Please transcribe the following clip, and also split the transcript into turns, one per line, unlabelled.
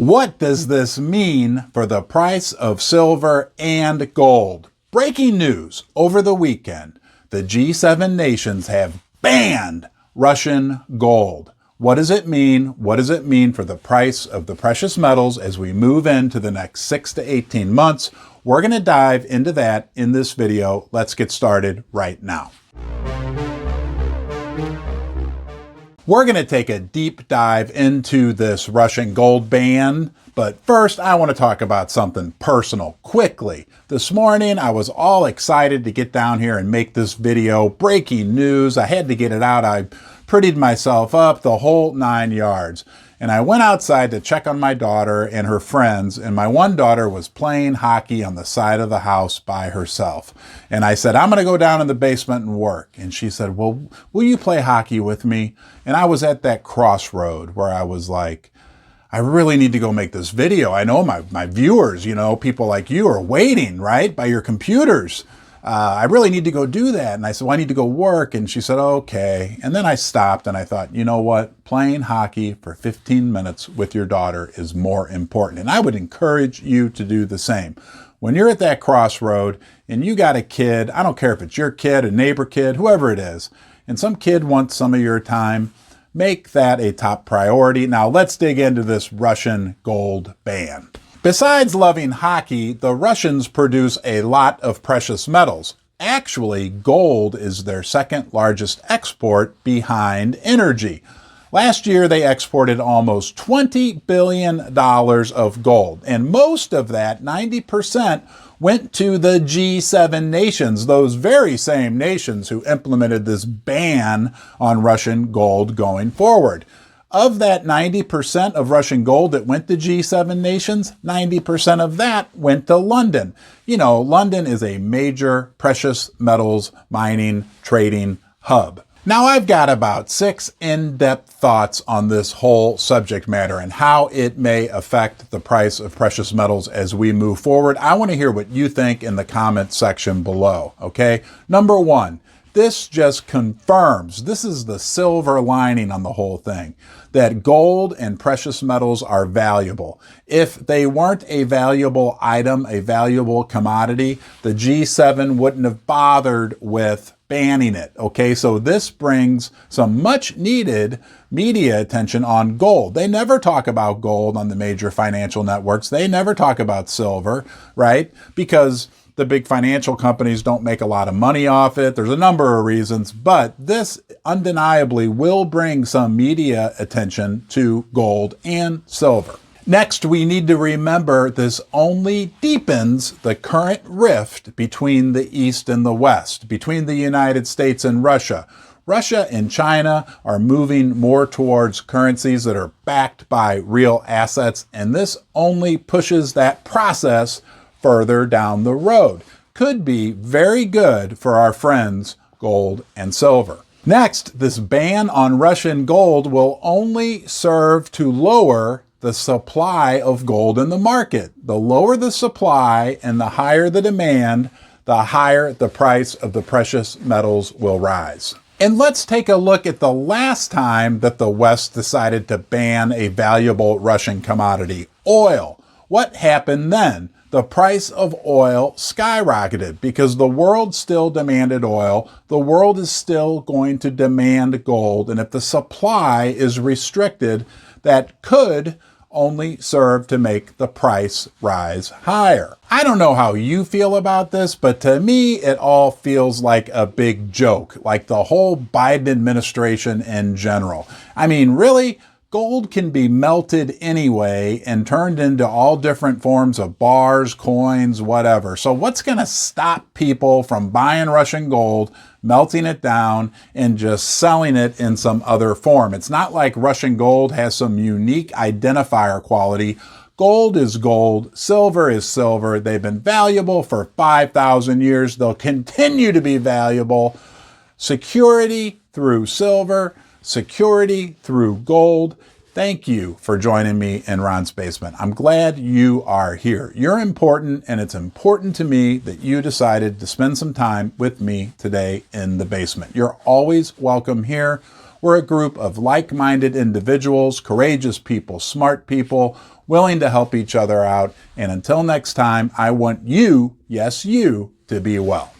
What does this mean for the price of silver and gold? Breaking news over the weekend. The G7 nations have banned Russian gold. What does it mean? What does it mean for the price of the precious metals as we move into the next 6 to 18 months? We're going to dive into that in this video. Let's get started right now. We're going to take a deep dive into this Russian gold ban, but first I want to talk about something personal quickly. This morning I was all excited to get down here and make this video. Breaking news. I had to get it out. I prettied myself up, the whole 9 yards. And I went outside to check on my daughter and her friends, and my one daughter was playing hockey on the side of the house by herself. And I said, I'm going to go down in the basement and work. And she said, well, will you play hockey with me? And I was at that crossroad where I was like, I really need to go make this video. I know my viewers, people like you are waiting, right, by your computers. I really need to go do that. And I said, well, I need to go work. And she said, okay. And then I stopped and I thought, you know what? Playing hockey for 15 minutes with your daughter is more important. And I would encourage you to do the same. When you're at that crossroad and you got a kid, I don't care if it's your kid, a neighbor kid, whoever it is, and some kid wants some of your time, make that a top priority. Now let's dig into this Russian gold ban. Besides loving hockey, the Russians produce a lot of precious metals. Actually, gold is their second largest export behind energy. Last year, they exported almost $20 billion of gold, and most of that, 90%, went to the G7 nations, those very same nations who implemented this ban on Russian gold going forward. Of that 90% of Russian gold that went to G7 nations, 90% of that went to London. London is a major precious metals mining, trading hub. Now, I've got about 6 in-depth thoughts on this whole subject matter and how it may affect the price of precious metals as we move forward. I want to hear what you think in the comment section below, okay? Number one, this just confirms, this is the silver lining on the whole thing, that gold and precious metals are valuable. If they weren't a valuable item, a valuable commodity, the G7 wouldn't have bothered with banning it. Okay, so this brings some much needed media attention on gold. They never talk about gold on the major financial networks. They never talk about silver, right? Because the big financial companies don't make a lot of money off it. There's a number of reasons, but this undeniably will bring some media attention to gold and silver. Next, we need to remember this only deepens the current rift between the East and the West, between the United States and Russia. Russia and China are moving more towards currencies that are backed by real assets, and this only pushes that process further down the road. Could be very good for our friends gold and silver. Next, this ban on Russian gold will only serve to lower the supply of gold in the market. The lower the supply and the higher the demand, the higher the price of the precious metals will rise. And let's take a look at the last time that the West decided to ban a valuable Russian commodity, oil. What happened then? The price of oil skyrocketed because the world still demanded oil. The world is still going to demand gold. And if the supply is restricted, that could only serve to make the price rise higher. I don't know how you feel about this, but to me, it all feels like a big joke, like the whole Biden administration in general. I mean, really? Gold can be melted anyway and turned into all different forms of bars, coins, whatever. So what's going to stop people from buying Russian gold, melting it down, and just selling it in some other form? It's not like Russian gold has some unique identifier quality. Gold is gold, silver is silver. They've been valuable for 5,000 years. They'll continue to be valuable. Security through silver, security through gold. Thank you for joining me in Ron's Basement. I'm glad you are here. You're important, and it's important to me that you decided to spend some time with me today in the basement. You're always welcome here. We're a group of like-minded individuals, courageous people, smart people, willing to help each other out. And until next time, I want you, yes, you, to be well.